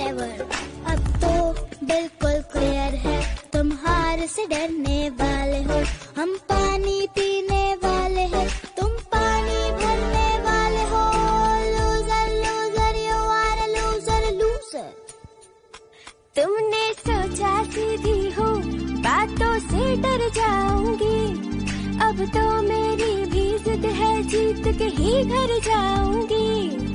Whatever. अब तो बिल्कुल क्लियर है, तुम हार से डरने वाले हो। हम पानी पीने वाले हैं, तुम पानी भरने वाले हो। Loser loser you are a loser loser. तुमने सोचा सीधी हो, बातों से डर जाऊंगी। अब तो मेरी भी जिद है, जीत के ही घर जाऊंगी।